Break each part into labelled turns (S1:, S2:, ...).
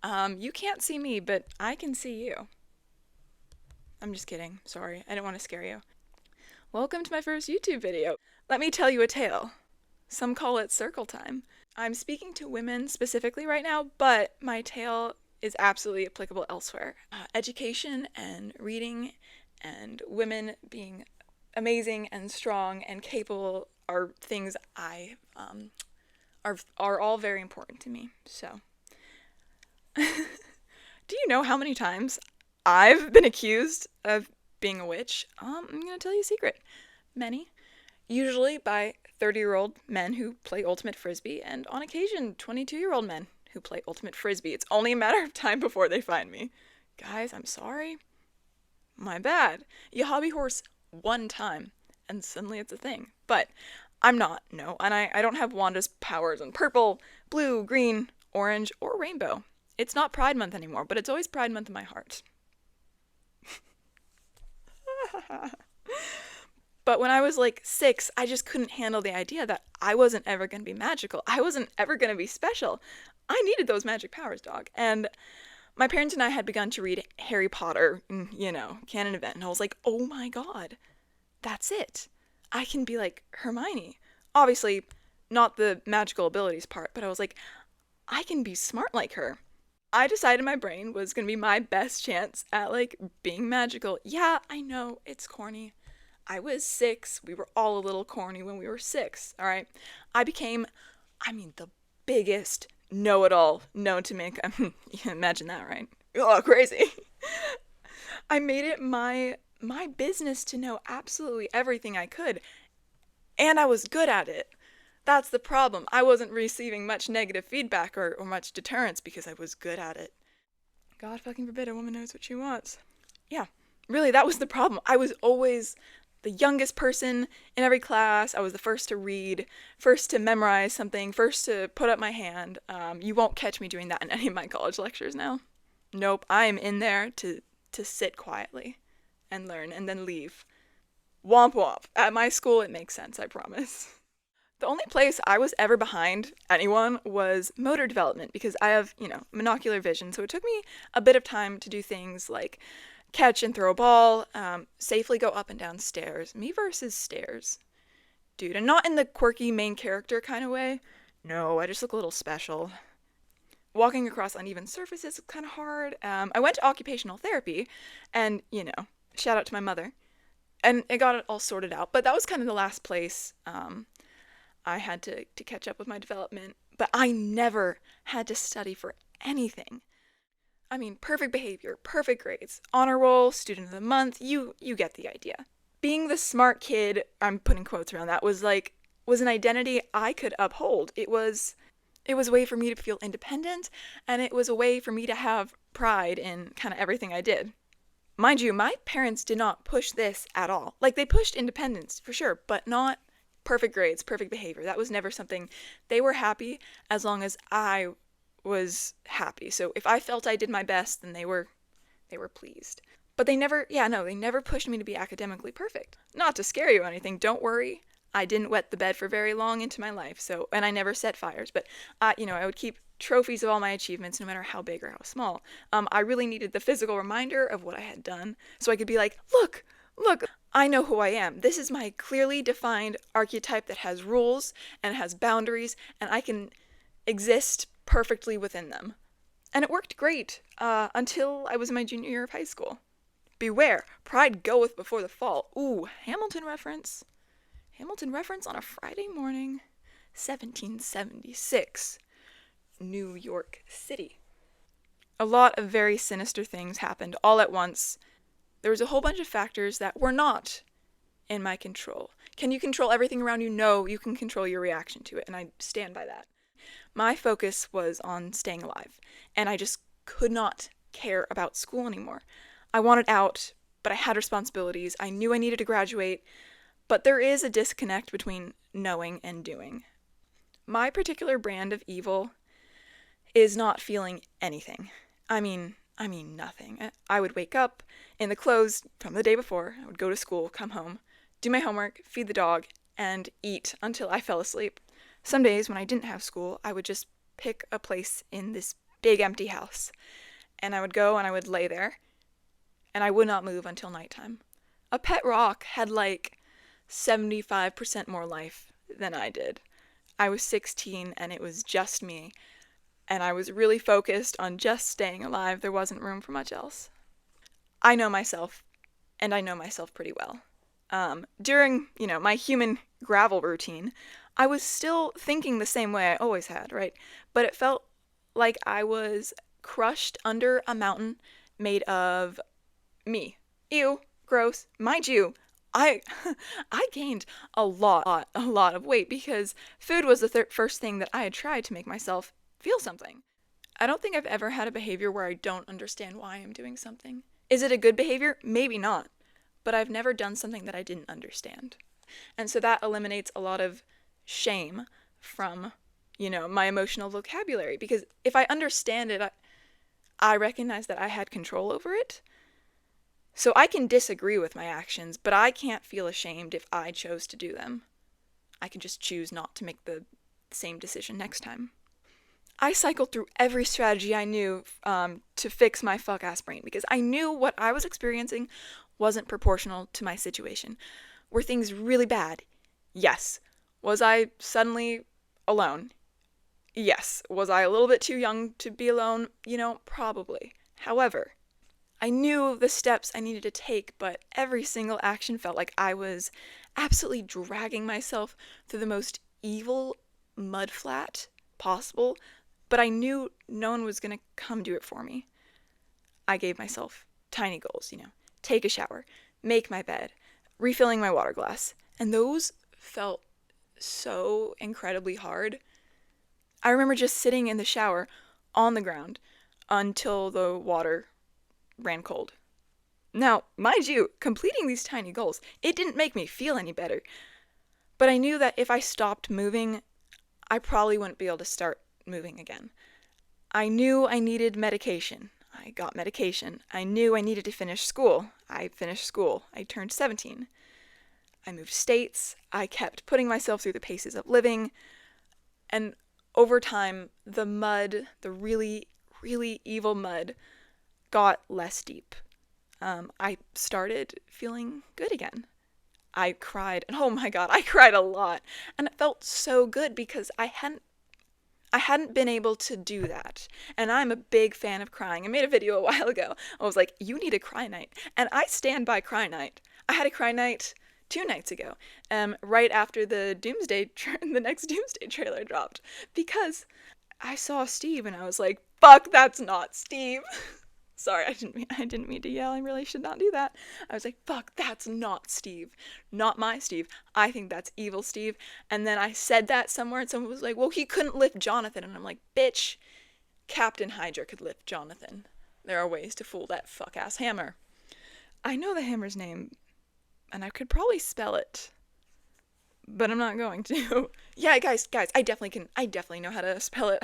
S1: You can't see me, but I can see you. I'm just kidding. Sorry, I didn't want to scare you. Welcome to my first YouTube video. Let me tell you a tale. Some call it circle time. I'm speaking to women specifically right now, but my tale is absolutely applicable elsewhere. Education and reading and women being amazing and strong and capable are things are all very important to me. So, do you know how many times I've been accused of being a witch? I'm gonna tell you a secret. Many. Usually by 30-year-old men who play Ultimate Frisbee, and on occasion 22-year-old men who play Ultimate Frisbee. It's only a matter of time before they find me. Guys, I'm sorry. My bad. You hobby horse one time, and suddenly it's a thing. But I'm not, no, and I don't have Wanda's powers in purple, blue, green, orange, or rainbow. It's not Pride Month anymore, but it's always Pride Month in my heart. But when I was like 6, I just couldn't handle the idea that I wasn't ever going to be magical. I wasn't ever going to be special. I needed those magic powers, dog. And my parents and I had begun to read Harry Potter, canon event, and I was like, oh my god, that's it. I can be like Hermione. Obviously, not the magical abilities part, but I was like, I can be smart like her. I decided my brain was going to be my best chance at like being magical. Yeah, I know, it's corny. I was 6. We were all a little corny when we were 6, all right? I became, the biggest know-it-all known to make. Imagine that, right? Oh, crazy. I made it my business to know absolutely everything I could, and I was good at it. That's the problem. I wasn't receiving much negative feedback or much deterrence because I was good at it. God fucking forbid a woman knows what she wants. Yeah, really, that was the problem. I was always the youngest person in every class. I was the first to read, first to memorize something, first to put up my hand. You won't catch me doing that in any of my college lectures now. Nope, I'm in there to sit quietly and learn and then leave. Womp womp. At my school, it makes sense, I promise. The only place I was ever behind anyone was motor development because I have, monocular vision. So it took me a bit of time to do things like catch and throw a ball, safely go up and down stairs. Me versus stairs. Dude, and not in the quirky main character kind of way. No, I just look a little special. Walking across uneven surfaces is kind of hard. I went to occupational therapy, and, shout out to my mother. And it got it all sorted out. But that was kind of the last place I had to catch up with my development. But I never had to study for anything. Perfect behavior, perfect grades, honor roll, student of the month, you get the idea. Being the smart kid, I'm putting quotes around that, was an identity I could uphold. It was a way for me to feel independent, and it was a way for me to have pride in kind of everything I did. Mind you, my parents did not push this at all. Like, they pushed independence, for sure, but not perfect grades, perfect behavior. That was never something. They were happy as long as I was happy. So if I felt I did my best, then they were pleased. But they never pushed me to be academically perfect. Not to scare you or anything, don't worry. I didn't wet the bed for very long into my life, and I never set fires, but I would keep trophies of all my achievements, no matter how big or how small. I really needed the physical reminder of what I had done, so I could be like, look, I know who I am. This is my clearly defined archetype that has rules and has boundaries, and I can exist perfectly within them. And it worked great, until I was in my junior year of high school. Beware, pride goeth before the fall. Ooh, Hamilton reference. Hamilton reference on a Friday morning, 1776, New York City. A lot of very sinister things happened all at once. There was a whole bunch of factors that were not in my control. Can you control everything around you? No, you can control your reaction to it, and I stand by that. My focus was on staying alive, and I just could not care about school anymore. I wanted out, but I had responsibilities. I knew I needed to graduate, but there is a disconnect between knowing and doing. My particular brand of evil is not feeling anything. Nothing. I would wake up in the clothes from the day before. I would go to school, come home, do my homework, feed the dog, and eat until I fell asleep. Some days when I didn't have school, I would just pick a place in this big empty house. And I would go and I would lay there, and I would not move until nighttime. A pet rock had like 75% more life than I did. I was 16 and it was just me, and I was really focused on just staying alive. There wasn't room for much else. I know myself, and I know myself pretty well. During, my human gravel routine, I was still thinking the same way I always had, right? But it felt like I was crushed under a mountain made of me. Ew, gross. Mind you, I I gained a lot of weight because food was the first thing that I had tried to make myself feel something. I don't think I've ever had a behavior where I don't understand why I'm doing something. Is it a good behavior? Maybe not. But I've never done something that I didn't understand. And so that eliminates a lot of shame from, my emotional vocabulary. Because if I understand it, I recognize that I had control over it. So I can disagree with my actions, but I can't feel ashamed if I chose to do them. I can just choose not to make the same decision next time. I cycled through every strategy I knew to fix my fuck ass brain because I knew what I was experiencing wasn't proportional to my situation. Were things really bad? Yes. Was I suddenly alone? Yes. Was I a little bit too young to be alone? Probably. However, I knew the steps I needed to take, but every single action felt like I was absolutely dragging myself through the most evil mudflat possible, but I knew no one was going to come do it for me. I gave myself tiny goals, take a shower, make my bed, refilling my water glass, and those felt so incredibly hard. I remember just sitting in the shower on the ground until the water ran cold. Now, mind you, completing these tiny goals, it didn't make me feel any better. But I knew that if I stopped moving, I probably wouldn't be able to start moving again. I knew I needed medication. I got medication. I knew I needed to finish school. I finished school. I turned 17. I moved states. I kept putting myself through the paces of living. And over time, the mud, the really, really evil mud, got less deep. I started feeling good again. I cried, and oh my god, I cried a lot. And it felt so good because I hadn't been able to do that. And I'm a big fan of crying. I made a video a while ago. I was like, you need a cry night. And I stand by cry night. I had a cry night 2 nights ago, right after the the next Doomsday trailer dropped. Because I saw Steve and I was like, fuck, that's not Steve. Sorry, I didn't mean to yell. I really should not do that. I was like, fuck, that's not Steve. Not my Steve. I think that's evil Steve. And then I said that somewhere and someone was like, well, he couldn't lift Jonathan. And I'm like, bitch, Captain Hydra could lift Jonathan. There are ways to fool that fuck-ass hammer. I know the hammer's name, and I could probably spell it, but I'm not going to. Yeah, guys, I definitely know how to spell it.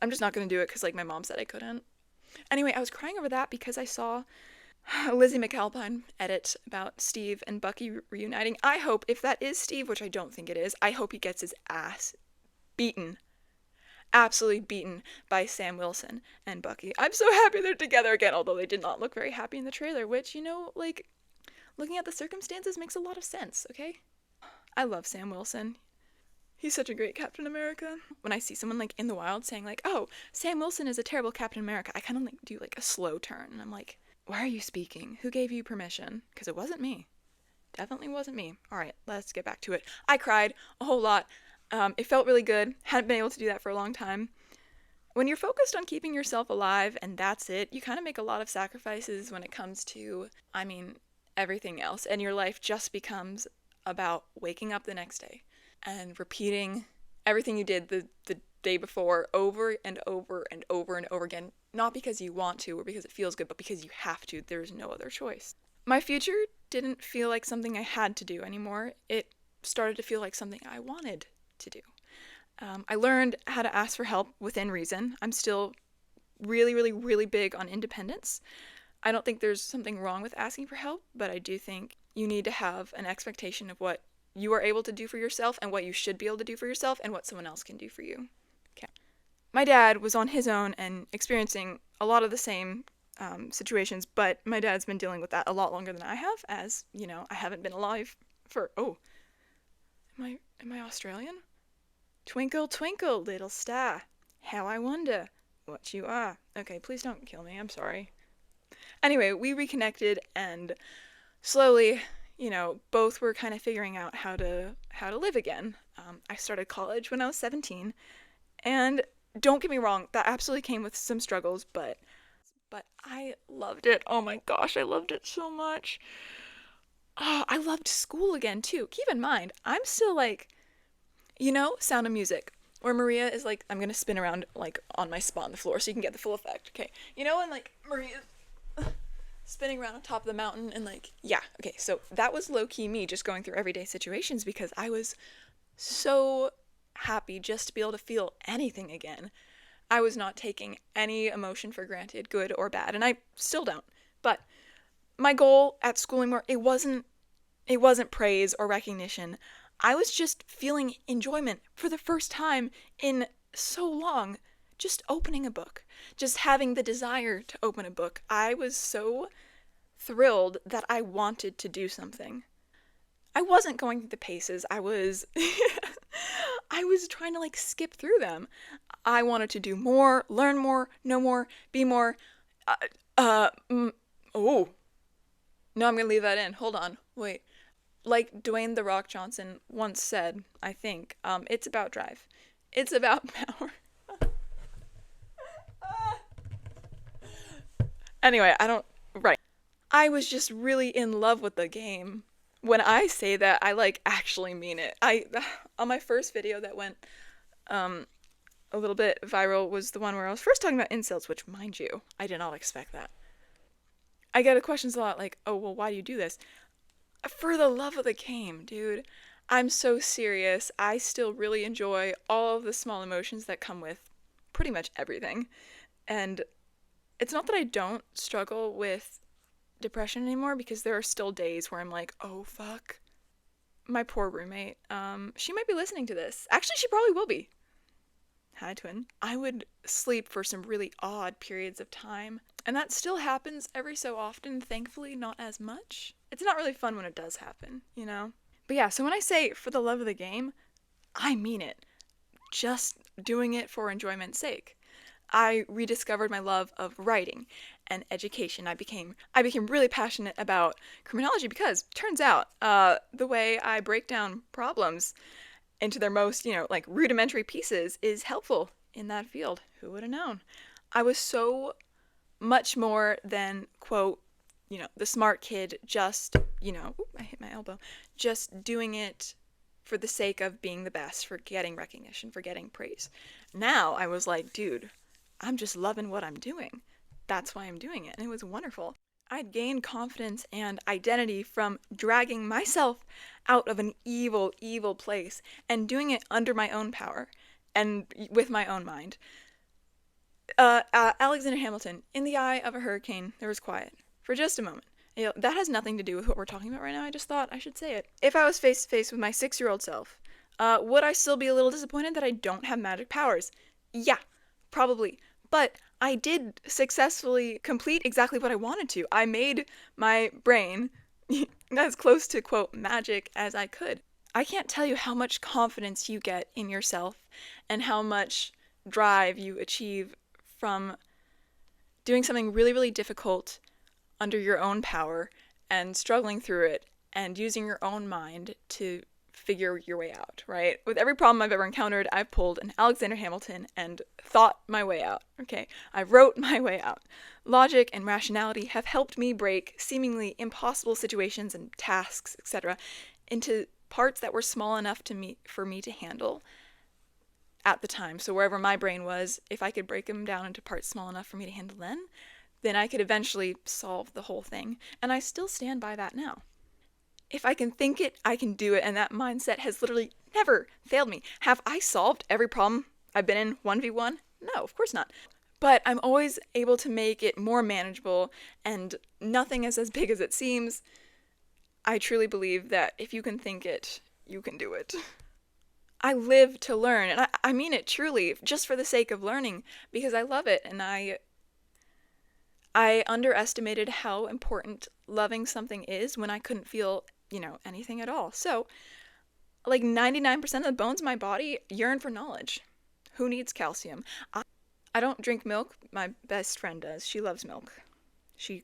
S1: I'm just not going to do it because, my mom said I couldn't. Anyway, I was crying over that because I saw Lizzie McAlpine edit about Steve and Bucky reuniting. I hope, if that is Steve, which I don't think it is, I hope he gets his ass beaten. Absolutely beaten by Sam Wilson and Bucky. I'm so happy they're together again, although they did not look very happy in the trailer, which, looking at the circumstances makes a lot of sense, okay? I love Sam Wilson. He's such a great Captain America. When I see someone in the wild saying oh, Sam Wilson is a terrible Captain America, I kind of do a slow turn and I'm like, why are you speaking? Who gave you permission? Because it wasn't me. Definitely wasn't me. All right, let's get back to it. I cried a whole lot. It felt really good. Hadn't been able to do that for a long time. When you're focused on keeping yourself alive and that's it, you kind of make a lot of sacrifices when it comes to, everything else. And your life just becomes about waking up the next day and repeating everything you did the day before over and over and over and over again, not because you want to or because it feels good, but because you have to. There's no other choice. My future didn't feel like something I had to do anymore. It started to feel like something I wanted to do. I learned how to ask for help within reason. I'm still really, really, really big on independence. I don't think there's something wrong with asking for help, but I do think you need to have an expectation of what you are able to do for yourself and what you should be able to do for yourself and what someone else can do for you. Okay. my dad was on his own and experiencing a lot of the same situations, but my dad's been dealing with that a lot longer than I have, as, you know, I haven't been alive for, oh, am I Australian? Twinkle, twinkle, little star, how I wonder what you are. Okay, please don't kill me, I'm sorry. Anyway, we reconnected, and slowly, you know, both were kind of figuring out how to live again. I started college when I was 17, and don't get me wrong, that absolutely came with some struggles, but I loved it. Oh my gosh, I loved it so much. Oh, I loved school again too. Keep in mind, I'm still like, you know, Sound of Music, where Maria is like, I'm gonna spin around like on my spot on the floor so you can get the full effect. Okay, you know when like Maria's spinning around on top of the mountain and like, yeah, okay, so that was low key me just going through everyday situations because I was so happy just to be able to feel anything again. I was not taking any emotion for granted, good or bad, and I still don't. But my goal at schooling more it wasn't praise or recognition. I was just feeling enjoyment for the first time in so long. Just opening a book, just having the desire to open a book. I was so thrilled that I wanted to do something. I wasn't going through the paces. I was I was trying to like skip through them. I wanted to do more, learn more, know more, be more. Uh, uh mm, oh, no, I'm going to leave that in. Hold on. Wait. Like Dwayne The Rock Johnson once said, I think, it's about drive. It's about power. Anyway, I don't. Right. I was just really in love with the game. When I say that, I like actually mean it. On my first video that went um a little bit viral was the one where I was first talking about incels, which, mind you, I did not expect that. I get questions a lot like, "Oh, well, why do you do this?" For the love of the game, dude. I'm so serious. I still really enjoy all of the small emotions that come with pretty much everything. And it's not that I don't struggle with depression anymore because there are still days where I'm like, oh fuck. My poor roommate. She might be listening to this. Actually, she probably will be. Hi, twin. I would sleep for some really odd periods of time, and that still happens every so often, thankfully, not as much. It's not really fun when it does happen, you know? But yeah, so when I say for the love of the game, I mean it. Just doing it for enjoyment's sake. I rediscovered my love of writing and education. I became really passionate about criminology because turns out the way I break down problems into their most, you know, like rudimentary pieces is helpful in that field. Who would have known? I was so much more than, quote, you know, the smart kid just, you know, ooh, I hit my elbow, just doing it for the sake of being the best, for getting recognition, for getting praise. Now I was like, dude, I'm just loving what I'm doing. That's why I'm doing it. And it was wonderful. I'd gained confidence and identity from dragging myself out of an evil, evil place and doing it under my own power and with my own mind. Alexander Hamilton, in the eye of a hurricane, there was quiet. For just a moment. You know, that has nothing to do with what we're talking about right now. I just thought I should say it. If I was face to face with my 6-year-old self, would I still be a little disappointed that I don't have magic powers? Yeah, probably. But I did successfully complete exactly what I wanted to. I made my brain as close to, quote, magic as I could. I can't tell you how much confidence you get in yourself and how much drive you achieve from doing something really, really difficult under your own power and struggling through it and using your own mind to figure your way out, right? With every problem I've ever encountered, I've pulled an Alexander Hamilton and thought my way out, okay? I wrote my way out. Logic and rationality have helped me break seemingly impossible situations and tasks, etc., into parts that were small enough for me to handle at the time. So wherever my brain was, if I could break them down into parts small enough for me to handle then I could eventually solve the whole thing. And I still stand by that now. If I can think it, I can do it, and that mindset has literally never failed me. Have I solved every problem I've been in 1v1? No, of course not. But I'm always able to make it more manageable, and nothing is as big as it seems. I truly believe that if you can think it, you can do it. I live to learn, and I mean it truly, just for the sake of learning, because I love it, and I underestimated how important loving something is when I couldn't feel, anything at all. So, like 99% of the bones in my body yearn for knowledge. Who needs calcium? I don't drink milk. My best friend does. She loves milk.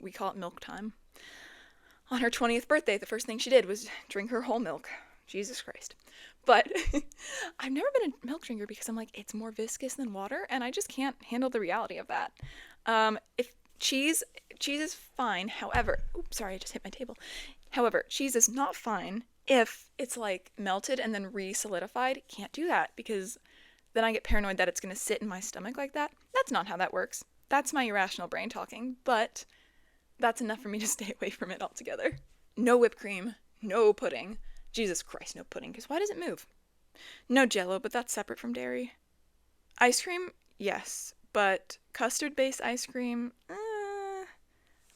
S1: We call it milk time. On her 20th birthday, the first thing she did was drink her whole milk. Jesus Christ. But I've never been a milk drinker because I'm like, it's more viscous than water, and I just can't handle the reality of that. If cheese is fine. However, oops, sorry, I just hit my table. However, cheese is not fine if it's like melted and then re-solidified. Can't do that because then I get paranoid that it's going to sit in my stomach like that. That's not how that works. That's my irrational brain talking, but that's enough for me to stay away from it altogether. No whipped cream, no pudding. Jesus Christ, no pudding, because why does it move? No Jell-O, but that's separate from dairy. Ice cream, yes, but custard-based ice cream, a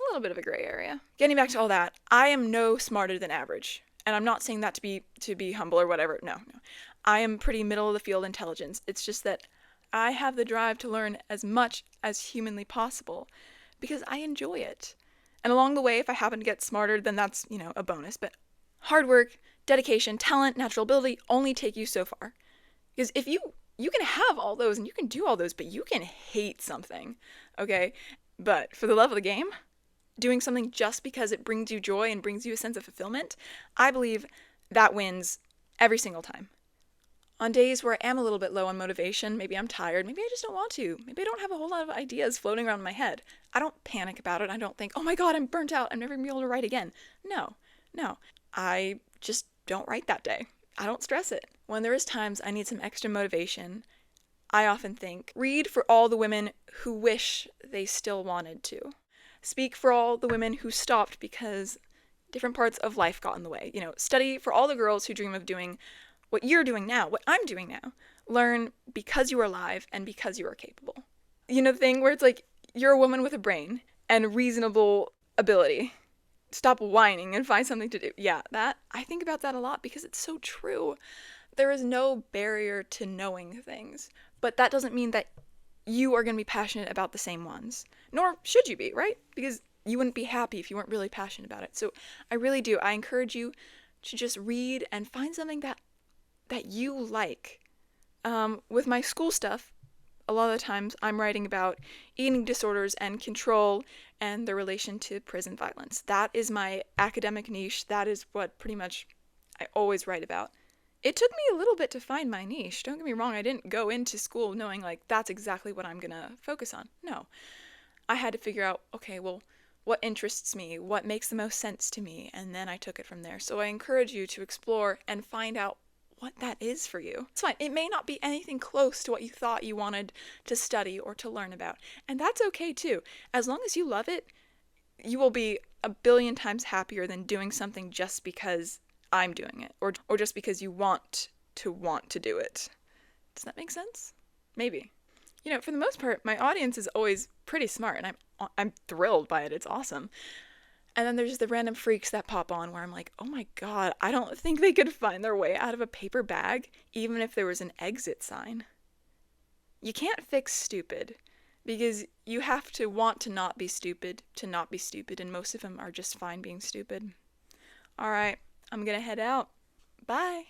S1: little bit of a gray area. Getting back to all that, I am no smarter than average, and I'm not saying that to be humble or whatever. No. I am pretty middle of the field intelligence. It's just that I have the drive to learn as much as humanly possible because I enjoy it. And along the way, if I happen to get smarter, then that's, a bonus. But hard work, dedication, talent, natural ability only take you so far. Because if you can have all those and you can do all those, but you can hate something, okay? But for the love of the game, doing something just because it brings you joy and brings you a sense of fulfillment, I believe that wins every single time. On days where I am a little bit low on motivation, maybe I'm tired, maybe I just don't want to, maybe I don't have a whole lot of ideas floating around in my head, I don't panic about it. I don't think, oh my God, I'm burnt out, I'm never going to be able to write again. No. I just don't write that day. I don't stress it. When there is times I need some extra motivation, I often think, read for all the women who wish they still wanted to. Speak for all the women who stopped because different parts of life got in the way. Study for all the girls who dream of doing what you're doing now, what I'm doing now. Learn because you are alive and because you are capable. The thing where it's like, you're a woman with a brain and reasonable ability. Stop whining and find something to do. Yeah, I think about that a lot because it's so true. There is no barrier to knowing things, but that doesn't mean that you are going to be passionate about the same ones. Nor should you be, right? Because you wouldn't be happy if you weren't really passionate about it. So I really do. I encourage you to just read and find something that you like. With my school stuff, a lot of the times I'm writing about eating disorders and control and their relation to prison violence. That is my academic niche. That is what pretty much I always write about. It took me a little bit to find my niche. Don't get me wrong, I didn't go into school knowing like that's exactly what I'm gonna focus on. No. I had to figure out, okay, well, what interests me, what makes the most sense to me, and then I took it from there. So I encourage you to explore and find out what that is for you. It's fine. It may not be anything close to what you thought you wanted to study or to learn about. And that's okay too. As long as you love it, you will be a billion times happier than doing something just because I'm doing it or just because you want to do it. Does that make sense? Maybe. For the most part, my audience is always pretty smart and I'm thrilled by it. It's awesome. And then there's just the random freaks that pop on where I'm like, oh my God, I don't think they could find their way out of a paper bag, even if there was an exit sign. You can't fix stupid because you have to want to not be stupid, and most of them are just fine being stupid. All right, I'm gonna head out. Bye.